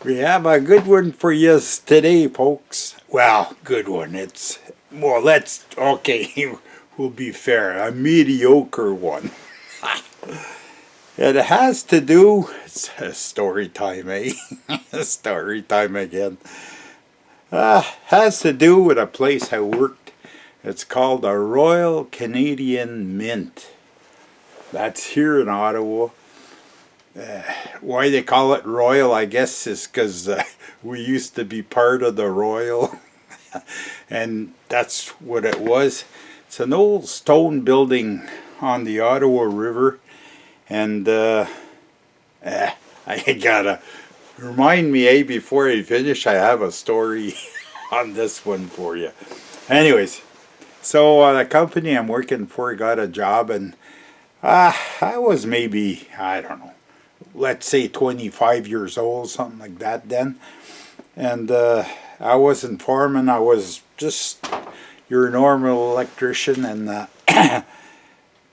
We have a good one for you today, folks. Well, good one. Okay, we'll be fair, a mediocre one. It has to do, it's a story time, eh? Story time again. Has to do with a place I worked. It's called the Royal Canadian Mint. That's here in Ottawa. Why they call it Royal, I guess, is because we used to be part of the Royal. And that's what it was. It's an old stone building on the Ottawa River. And I gotta remind me, before I finish, I have a story on this one for you. Anyways, so the company I'm working for got a job, and I was maybe, I don't know, let's say 25 years old, something like that then. And I wasn't foreman, I was just your normal electrician, and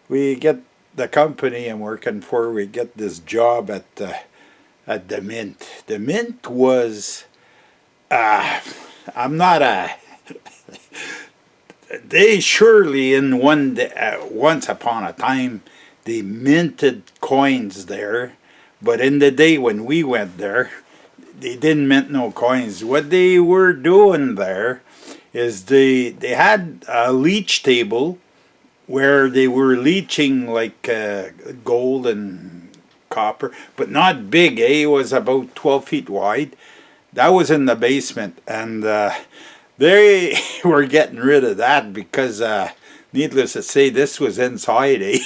we get the company I'm working for, we get this job at the Mint. The Mint was, I'm not a, they surely in one day, once upon a time, they minted coins there, but in the day when we went there, they didn't mint no coins. What they were doing there is they had a leach table where they were leaching like gold and copper, but not big, eh? It was about 12 feet wide. That was in the basement, and they were getting rid of that because, needless to say, this was inside, eh?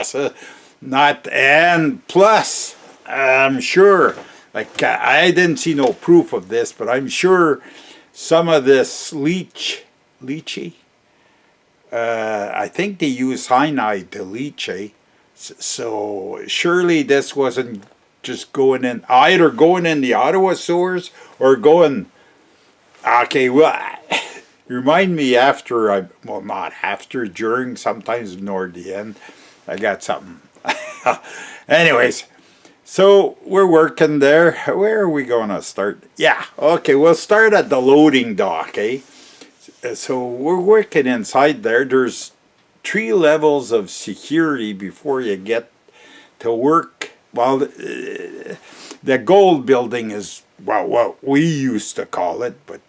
So not, and plus, I'm sure, like I didn't see no proof of this, but I'm sure some of this leachy, I think they use cyanide to leach, eh? So surely this wasn't just going in, either going in the Ottawa sewers or going, okay, well, remind me after, well, not after, during, sometimes toward the end, I got something. Anyways, so we're working there. Where are we going to start? Yeah, okay, we'll start at the loading dock, eh? So we're working inside there. There's 3 levels of security before you get to work. Well, the gold building is, well, what we used to call it, but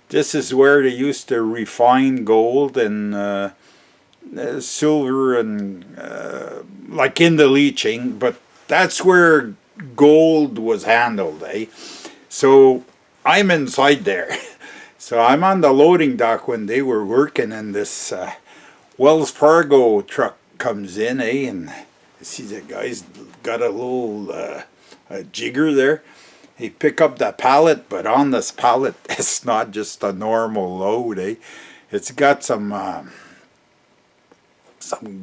this is where they used to refine gold and silver and like in the leaching, but that's where gold was handled, eh? So I'm inside there. So I'm on the loading dock when they were working, and this Wells Fargo truck comes in, eh? And I see the guy's got a little a jigger there. He pick up the pallet, but on this pallet, it's not just a normal load, eh? It's got some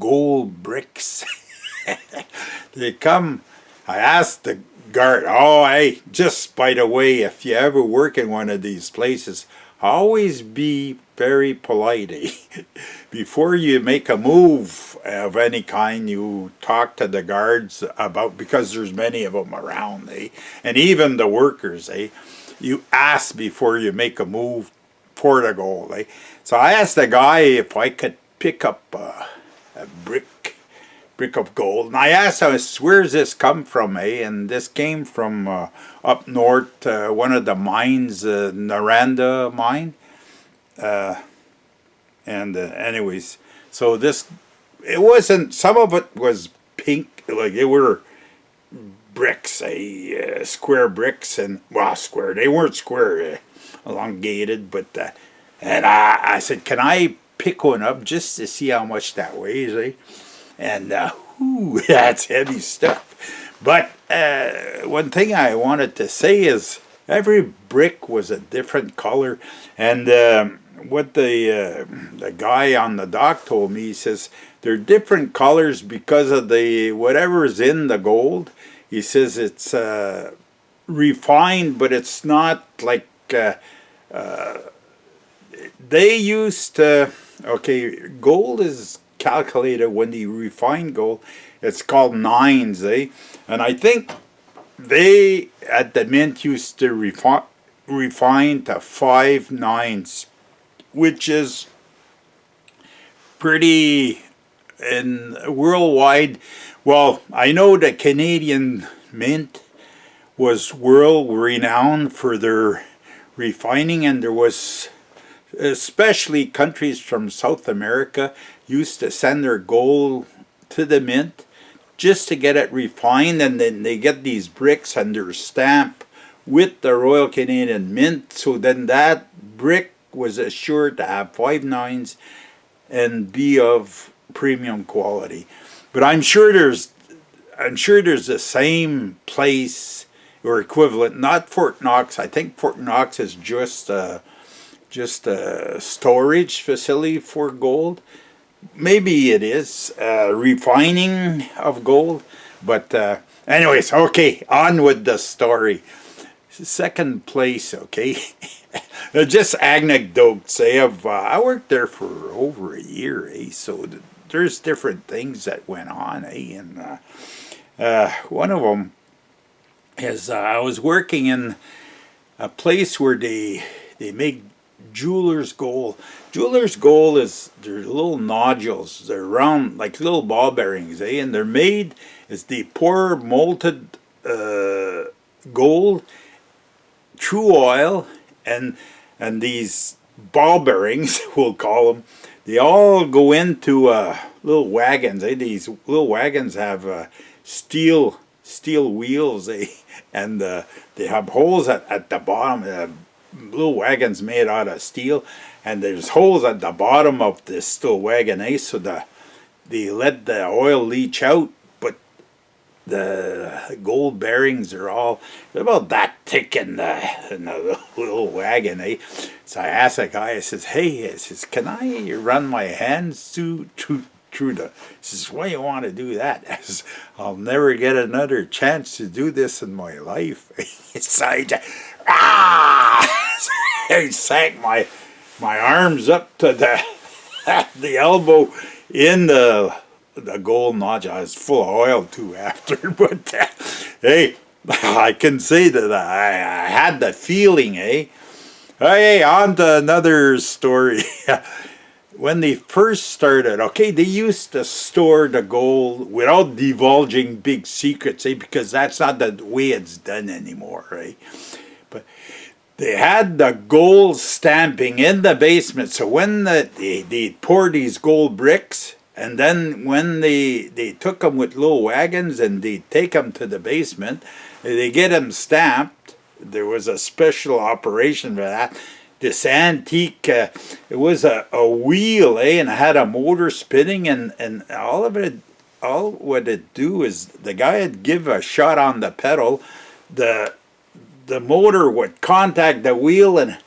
gold bricks. They come, I asked the guard, oh, hey, just by the way, if you ever work in one of these places, always be very polite, eh? Before you make a move of any kind, you talk to the guards about, because there's many of them around, eh? And even the workers, eh? You ask before you make a move for the gold, eh? So I asked the guy if I could pick up a brick of gold, and I asked him, where's this come from, eh? And this came from up north, one of the mines, Noranda mine. Anyways, so this, it wasn't, some of it was pink, like they were bricks, square bricks, and, well, square, they weren't square, elongated, but, and I said, can I pick one up just to see how much that weighs, eh? And, whew, that's heavy stuff. But one thing I wanted to say is every brick was a different color. And what the guy on the dock told me, he says, they're different colors because of the whatever's in the gold. He says it's refined, but it's not like they used to, okay, gold is calculated when they refine gold, it's called nines, eh? And I think they at the mint used to refine to 5/9, which is pretty in worldwide. Well, I know the Canadian Mint was world renowned for their refining, and there was especially countries from South America used to send their gold to the mint just to get it refined, and then they get these bricks and their stamp with the Royal Canadian Mint, so then that brick was assured to have 5/9 and be of premium quality. But I'm sure there's the same place or equivalent, not Fort Knox. I think Fort Knox is just a storage facility for gold. Maybe it is refining of gold. But anyways, okay, on with the story. Second place, okay. Just anecdotes. I worked there for over a year, so there's different things that went on, and one of them is I was working in a place where they make jeweler's gold. Jeweler's gold is, they're little nodules. They're round like little ball bearings, and they're made as they pour molten gold through oil, and these ball bearings, we'll call them, they all go into little wagons. These little wagons have steel wheels, and they have holes at the bottom. Little wagons made out of steel, and there's holes at the bottom of this little wagon, so they let the oil leach out. But the gold bearings are all about that thick in the little wagon, So I asked the guy, I says, hey, can I run my hands through the... He says, why you want to do that? I says, I'll never get another chance to do this in my life. So I sank my arms up to the elbow in the gold nodule. I was full of oil too after, but hey, I can say that I had the feeling, Hey, on to another story. When they first started, okay, they used to store the gold without divulging big secrets, because that's not the way it's done anymore, right? But they had the gold stamping in the basement, so when they pour these gold bricks, and then when they took them with little wagons and they take them to the basement, they get them stamped. There was a special operation for that. This antique, it was a wheel, and it had a motor spinning, and all what it do is the guy would give a shot on the pedal, the motor would contact the wheel, and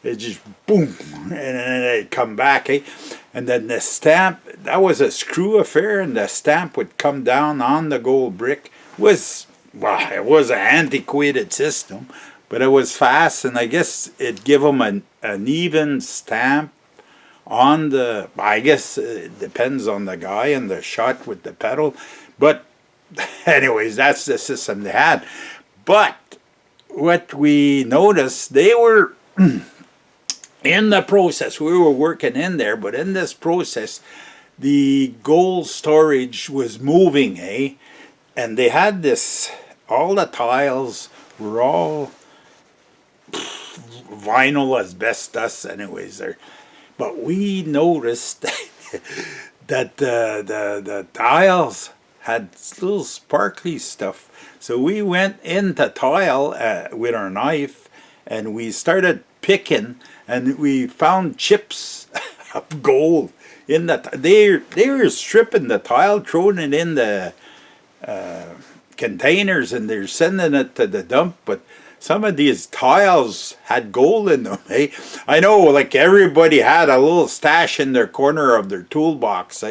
it just boom, and then it'd come back, and then the stamp, that was a screw affair, and the stamp would come down on the gold brick. It was an antiquated system, but it was fast, and I guess it give them an even stamp on the, I guess it depends on the guy and the shot with the pedal. But anyways, that's the system they had. But what we noticed, they were in the process, we were working in there, but in this process, the gold storage was moving, and they had this, all the tiles were all vinyl asbestos anyways there, but we noticed that the tiles had little sparkly stuff, so we went into tile with our knife, and we started picking, and we found chips of gold in the they were stripping the tile, throwing it in the containers, and they're sending it to the dump. But some of these tiles had gold in them, I know, like everybody had a little stash in their corner of their toolbox,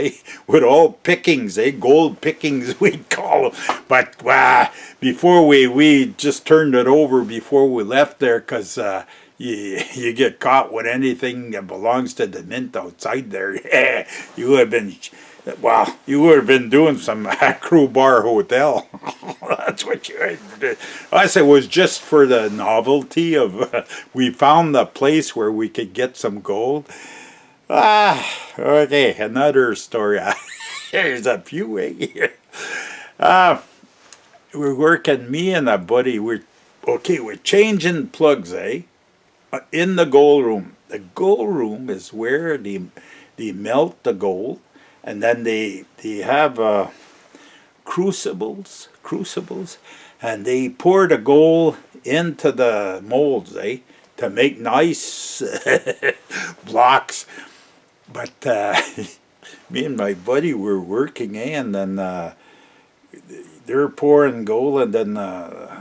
with all pickings, gold pickings we'd call them. But before we just turned it over before we left there, because you get caught with anything that belongs to the mint outside there. You would have been Well, you would have been doing some Crew Bar Hotel. That's what you did. I said it was just for the novelty of we found the place where we could get some gold. Okay, another story. There's a few here. We're working, me and a buddy, we're changing plugs, in the gold room. The gold room is where they melt the gold, and then they have crucibles, and they pour the gold into the molds, to make nice blocks. But me and my buddy were working, and then they're pouring gold, and then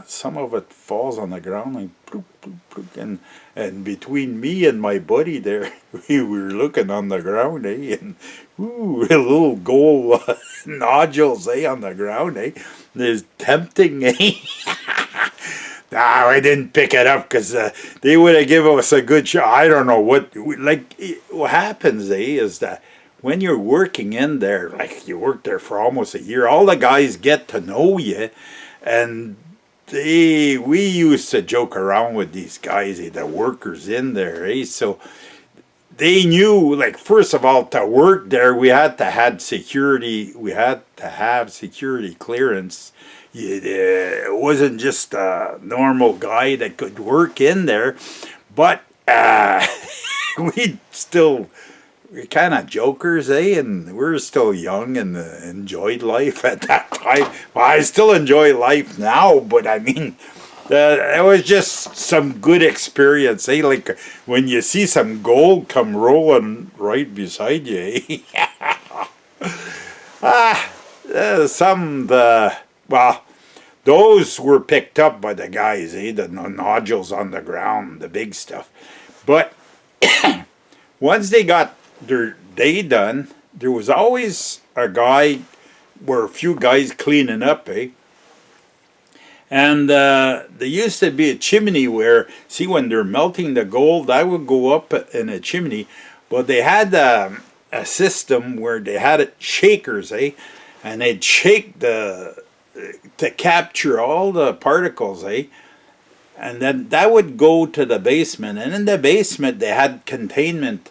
some of it falls on the ground, and bloop, bloop, bloop, and between me and my buddy there, we were looking on the ground, and ooh, little gold nodules, on the ground, It's tempting, Nah, I didn't pick it up because they would have given us a good shot. I don't know what happens, is that when you're working in there, like you work there for almost a year, all the guys get to know you, and we used to joke around with these guys, the workers in there, So they knew, like, first of all, to work there, we had to have security. We had to have security clearance. It wasn't just a normal guy that could work in there, but we're kind of jokers, and we're still young and enjoyed life at that time. Well, I still enjoy life now, but I mean, it was just some good experience, Like when you see some gold come rolling right beside you, well, those were picked up by the guys, the nodules on the ground, the big stuff. But once they got their day done, there was always a few guys cleaning up, And there used to be a chimney where, when they're melting the gold, I would go up in a chimney, but they had a system where they had shakers, and they'd shake to capture all the particles, and then that would go to the basement, and in the basement they had containment.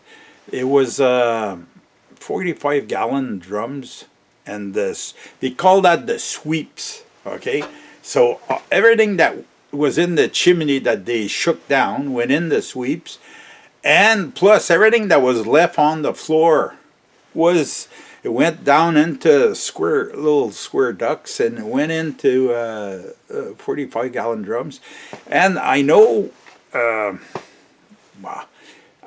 It was 45-gallon drums, and they call that the sweeps, okay? So everything that was in the chimney that they shook down went in the sweeps, and plus everything that was left on the floor it went down into little square ducts, and it went into 45-gallon drums. And I know,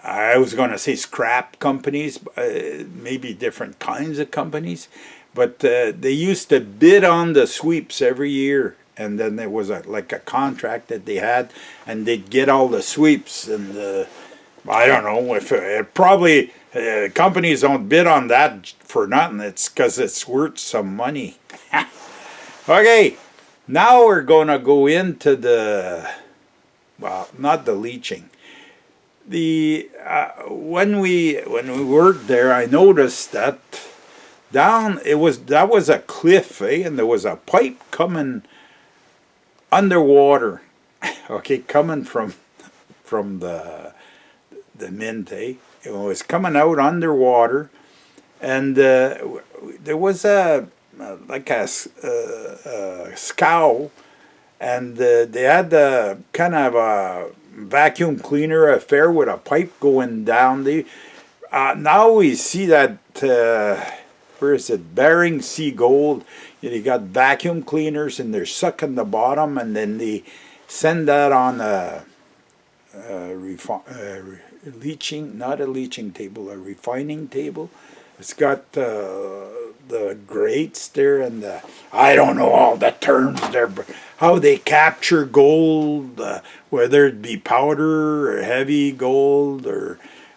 I was going to say scrap companies, maybe different kinds of companies, but they used to bid on the sweeps every year, and then there was a contract that they had, and they'd get all the sweeps, and I don't know if probably companies don't bid on that for nothing. It's because it's worth some money. Okay, now we're going to go into not the leaching. When we worked there, I noticed that that was a cliff, and there was a pipe coming underwater, okay, coming from the mint, It was coming out underwater, and there was a scow, and they had kind of a vacuum cleaner affair with a pipe going down. Now we see that where is it? Bering Sea Gold. You got vacuum cleaners, and they're sucking the bottom, and then they send that on not a leaching table, a refining table. It's got the grates there, and I don't know all the terms there, but how they capture gold, whether it be powder or heavy gold,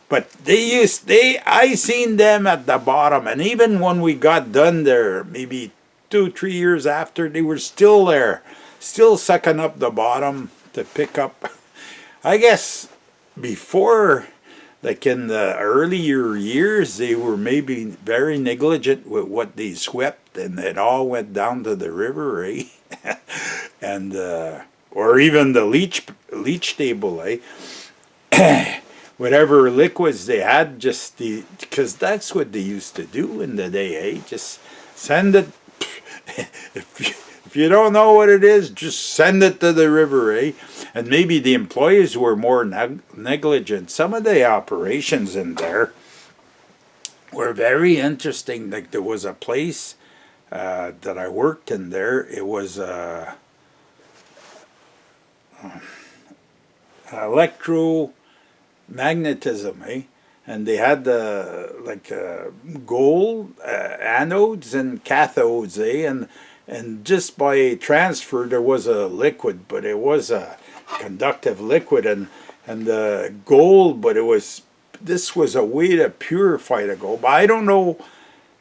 but I seen them at the bottom, and even when we got done there, maybe 2-3 years after, they were still there, still sucking up the bottom to pick up. I guess before like in the earlier years, they were maybe very negligent with what they swept, and it all went down to the river, eh? And or even the leach table, eh? Whatever liquids they had, just because that's what they used to do in the day, eh? Just send it. If you don't know what it is, just send it to the river, eh? And maybe the employees were more negligent. Some of the operations in there were very interesting. Like there was a place that I worked in there. It was electromagnetism, eh? And they had gold anodes and cathodes, eh? And just by transfer there was a liquid, but it was a conductive liquid, and the gold, but this was a way to purify the gold. But I don't know,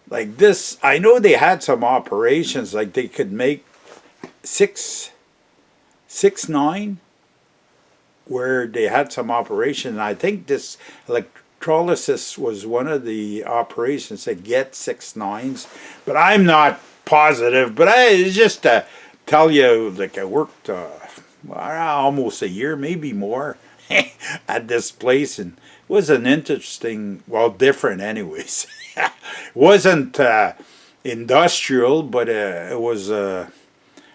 like this, I know they had some operations, like they could make 6-9, where they had some operation. And I think this electrolysis was one of the operations that get 6-9s, but I'm not positive. But it's just to tell you, like I worked almost a year, maybe more, at this place, and it was an interesting, well, different anyways. It wasn't industrial, but it was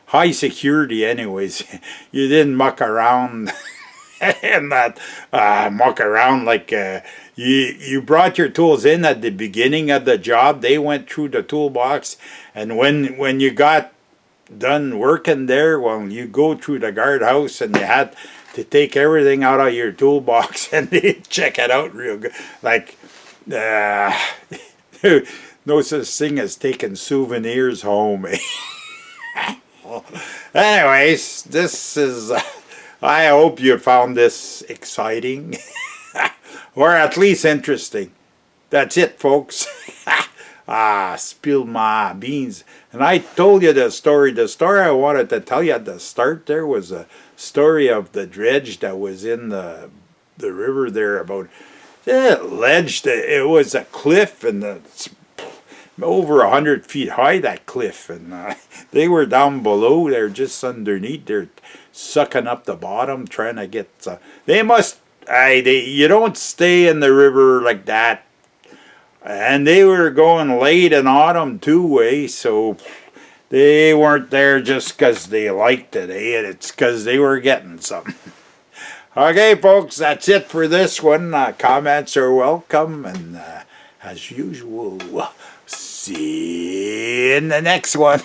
high security anyways. You didn't muck around and not muck around like you brought your tools in at the beginning of the job. They went through the toolbox, and when you got done working there, well, you go through the guardhouse, and they had to take everything out of your toolbox and they check it out real good. Like no such thing as taking souvenirs home. Anyways, this is I hope you found this exciting or at least interesting. That's it, folks. Spill my beans. And I told you the story. The story I wanted to tell you at the start there was a story of the dredge that was in the river there, about ledge. It was a cliff, and over 100 feet high, that cliff, and they were down below. They're just underneath. They're sucking up the bottom, trying to get. They must. You don't stay in the river like that. And they were going late in autumn too, eh? So they weren't there just because they liked it, eh? It's because they were getting something. Okay, folks, that's it for this one. Comments are welcome, and as usual, see you in the next one.